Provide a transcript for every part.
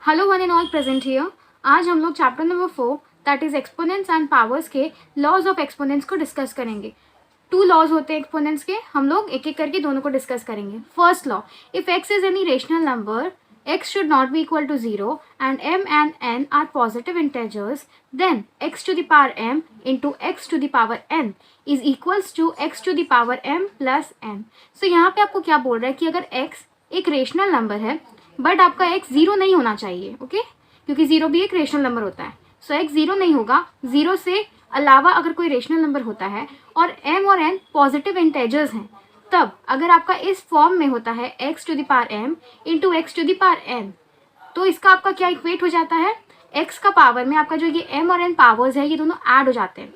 Hello one and all present here. आज हम लोग chapter number 4 that is exponents and powers के laws of exponents को discuss करेंगे। 2 लॉज होते हैं एक्सपोनेंट्स के, हम लोग एक एक करके दोनों को डिस्कस करेंगे। First law, if x is any rational number x should not be equal to 0 and m and n are positive integers, then x to the power m into x to the power n is equals to x to the power m plus n। So यहाँ पे आपको क्या बोल रहा है कि अगर x एक रेशनल नंबर है बट आपका x 0 नहीं होना चाहिए, ओके क्योंकि 0 भी एक रेशनल नंबर होता है। सो x 0 नहीं होगा, 0 से अलावा अगर कोई रेशनल नंबर होता है और m और n पॉजिटिव इंटेजर्स हैं, तब अगर आपका इस फॉर्म में होता है x to the power m into x to the power n, तो इसका आपका क्या इक्वेट हो जाता है, x का पावर में आपका जो ये m और n पावर्स है ये दोनों ऐड हो जाते हैं।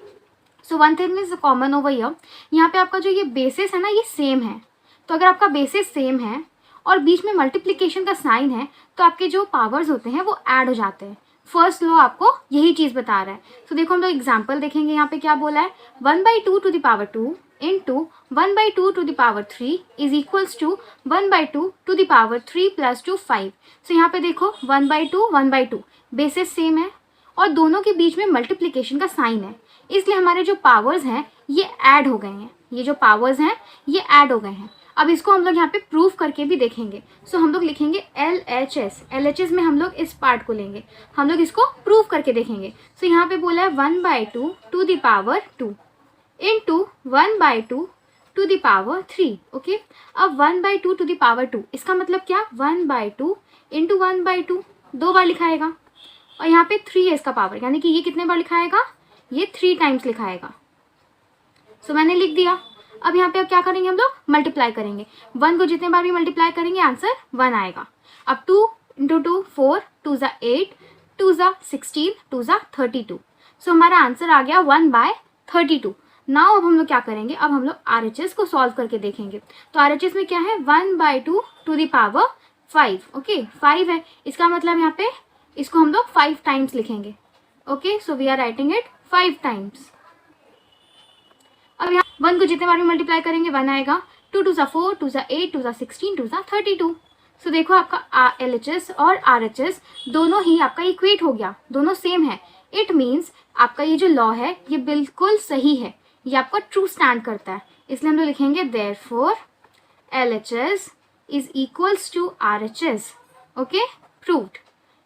So one thing is common over here, यहाँ पे आपका जो ये बेसिस है ना ये सेम है। तो अगर आपका बेसिस सेम है और बीच में मल्टीप्लिकेशन का साइन है तो आपके जो पावर्स होते हैं वो ऐड हो जाते हैं। फर्स्ट लॉ आपको यही चीज़ बता रहा है। तो देखो हम लोग एग्जाम्पल देखेंगे, यहाँ पे क्या बोला है, 1/2 to the power 2 into 1/2 to the power 3 is equals to 1/2 to the power 3 plus 2 5। So यहाँ पे देखो 1/2 बेसिस सेम है और दोनों के बीच में मल्टीप्लिकेशन का साइन है, इसलिए हमारे जो पावर्स हैं ये ऐड हो गए हैं। ये जो पावर्स हैं ये ऐड हो गए हैं। अब इसको हम लोग यहाँ पे प्रूफ करके भी देखेंगे। सो हम लोग लिखेंगे LHS में हम लोग इस पार्ट को लेंगे, हम लोग इसको प्रूफ करके देखेंगे। सो यहाँ पे बोला है 1/2 to the power 2 into 1/2 to the power 3, okay. अब 1/2 टू द पावर 2 इसका मतलब क्या, 1/2 इंटू 1/2 दो बार लिखाएगा और यहाँ पे 3 है इसका पावर, यानी कि ये कितने बार लिखाएगा, ये 3 टाइम्स लिखाएगा। सो मैंने लिख दिया। अब यहाँ पे अब क्या करेंगे, हम लोग मल्टीप्लाई करेंगे। 1 को जितने बार भी मल्टीप्लाई करेंगे आंसर 1 आएगा। अब 2 इंटू 2 4, 2 ज़ा 8, 2 ज़ा 16, 2 ज़ा 32। सो हमारा आंसर आ गया 1/32। नाउ अब हम लोग क्या करेंगे, अब हम लोग RHS को सॉल्व करके देखेंगे। तो RHS में क्या है, 1/2 टू द पावर 5, ओके 5 है, इसका मतलब यहाँ पे इसको हम लोग 5 टाइम्स लिखेंगे, okay. So we are writing it 5 times. अब यहाँ 1 को जितने बार भी मल्टीप्लाई करेंगे 1 आएगा। 2 2 ज़ा 4, 2 ज़ा 8, 2 ज़ा 16, 2 ज़ा 32। सो देखो आपका LHS और RHS दोनों ही आपका इक्वेट हो गया, दोनों सेम है। इट मीन्स आपका ये जो लॉ है ये बिल्कुल सही है, ये आपका ट्रू स्टैंड करता है, इसलिए हम लोग लिखेंगे therefore LHS is equals to RHS, okay proved.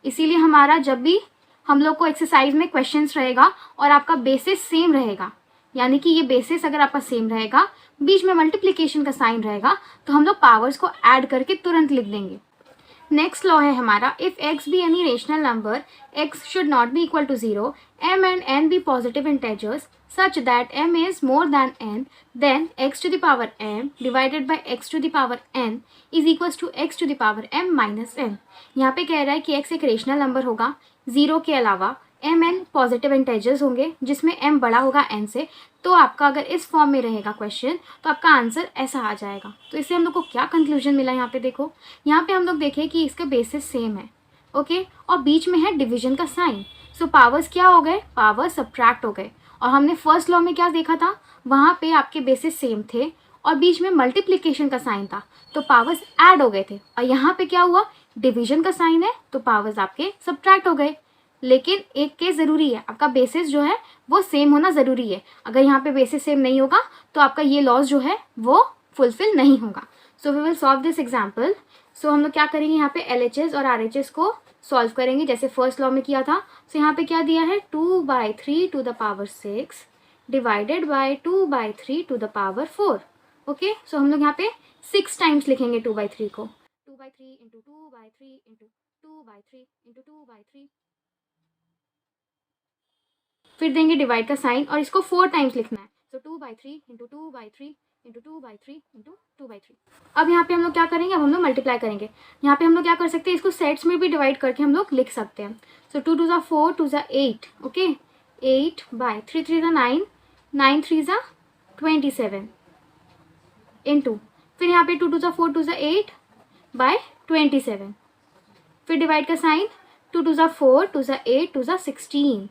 इसीलिए हमारा जब भी हम लोग को एक्सरसाइज में क्वेश्चंस रहेगा और आपका बेसिस सेम रहेगा, यानी कि ये बेसिस अगर आपका सेम रहेगा, बीच में मल्टीप्लिकेशन का साइन रहेगा, तो हम लोग पावर्स को ऐड करके तुरंत लिख देंगे। नेक्स्ट लॉ है हमारा, if x be any rational number x should not be equal to 0, m and n be positive integers such that m is more than n, then x to the power m divided by x to the power n is equals to x to the power m minus n। यहाँ पे कह रहा है कि x एक rational number होगा, 0 के अलावा m n पॉजिटिव इंटेजर्स होंगे जिसमें m बड़ा होगा n से। तो आपका अगर इस फॉर्म में रहेगा क्वेश्चन तो आपका आंसर ऐसा आ जाएगा। तो इससे हम लोग को क्या कंक्लूजन मिला, यहाँ पे देखो, यहाँ पे हम लोग देखें कि इसका बेसिस सेम है, ओके, और बीच में है डिवीजन का साइन। सो पावर्स क्या हो गए, पावर्स सब्ट्रैक्ट हो गए। और हमने फर्स्ट लॉ में क्या देखा था, वहाँ पे आपके बेसिस सेम थे और बीच में मल्टीप्लिकेशन का साइन था, तो पावर्स ऐड हो गए थे। और यहाँ पे क्या हुआ, डिवीजन का साइन है तो पावर्स आपके सब्ट्रैक्ट हो गए। लेकिन एक केस ज़रूरी है, आपका बेसिस जो है वो सेम होना ज़रूरी है। अगर यहाँ पे बेसिस सेम नहीं होगा तो आपका ये लॉज जो है वो फुलफिल नहीं होगा। So we will solve this example. So हम लोग क्या करेंगे, यहाँ पे LHS और RHS को सॉल्व करेंगे जैसे फर्स्ट लॉ में किया था। सो यहाँ पे क्या दिया है, 2/3 to the power 6 divided by 2/3 to the power 4, okay. So हम लोग यहाँ पे 6 टाइम्स लिखेंगे 2/3 को, 2/3 इंटू 2/3 इंटू 2/3 इंटू 2/3, फिर देंगे डिवाइड का साइन और इसको 4 टाइम्स लिखना है। सो 2/3 इंटू 2/3 इंटू 2/3 इंटू 2/3। अब यहाँ पे हम लोग क्या करेंगे, अब हम लोग मल्टीप्लाई करेंगे। यहाँ पे हम लोग क्या कर सकते हैं, इसको सेट्स में भी डिवाइड करके हम लोग लिख सकते हैं। सो 2 2 ज़ा 4, 2 ज़ा 8, ओके, 8/3 3 ज़ा 9, 9 3 ज़ा 27 इंटू, फिर यहाँ पे 2 2 ज़ा 4, 2 ज़ा 8/27, फिर डिवाइड का साइन, 2 2 ज़ा 4, 2 ज़ा 8, 2 ज़ा 16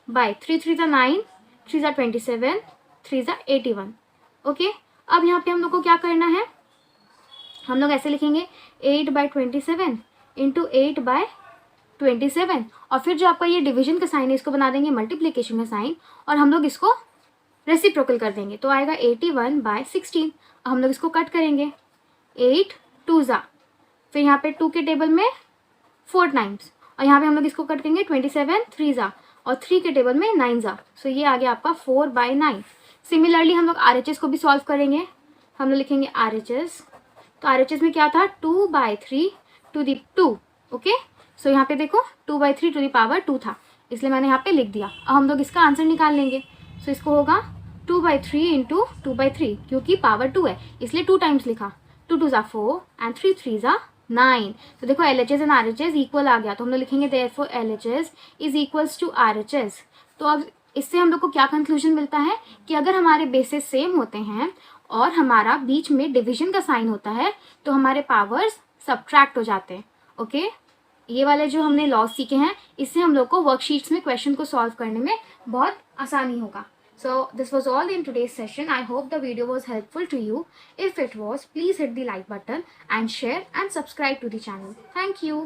बाय 3 3 ज़ा 9, 3 ज़ा 27, 3 ज़ा 81, ओके। अब यहाँ पे हम लोग को क्या करना है, हम लोग ऐसे लिखेंगे 8/27 इंटू 8/27, 27 और फिर जो आपका ये डिवीजन का साइन है इसको बना देंगे मल्टीप्लिकेशन का साइन और हम लोग इसको रेसिप्रोकल कर देंगे तो आएगा 81/16। अब हम लोग इसको कट करेंगे 8 2 ज़ा, फिर यहाँ पे 2 के टेबल में 4 टाइम्स और यहाँ पे हम लोग इसको कट करेंगे 27 3 ज़ा और 3 के टेबल में 9 ज़ा। सो ये आ गया आपका 4/9। सिमिलरली हम लोग RHS को भी सॉल्व करेंगे। हम लोग लिखेंगे RHS, तो RHS में क्या था 2/3 टू दी 2। ओके, सो यहाँ पे देखो 2/3 टू दी पावर 2 था, इसलिए मैंने यहाँ पे लिख दिया। अब हम लोग इसका आंसर निकाल लेंगे। सो इसको होगा 2/3 इंटू 2/3, क्योंकि पावर 2 है इसलिए 2 टाइम्स लिखा। 2 2 ज़ा 4 एंड 3 3 ज़ा 9। तो देखो LHS एंड RHS इक्वल आ गया, तो हम लोग लिखेंगे therefore LHS is equals to RHS। तो अब इससे हम लोग को क्या कंक्लूजन मिलता है कि अगर हमारे बेसिस सेम होते हैं और हमारा बीच में डिवीजन का साइन होता है तो हमारे पावर्स सब्ट्रैक्ट हो जाते हैं। ओके, ये वाले जो हमने लॉज सीखे हैं इससे हम लोग को वर्कशीट्स में क्वेश्चन को सॉल्व करने में बहुत आसानी होगा। So this was all in today's session. I hope the video was helpful to you. If it was, please hit the like button and share and subscribe to the channel. Thank you.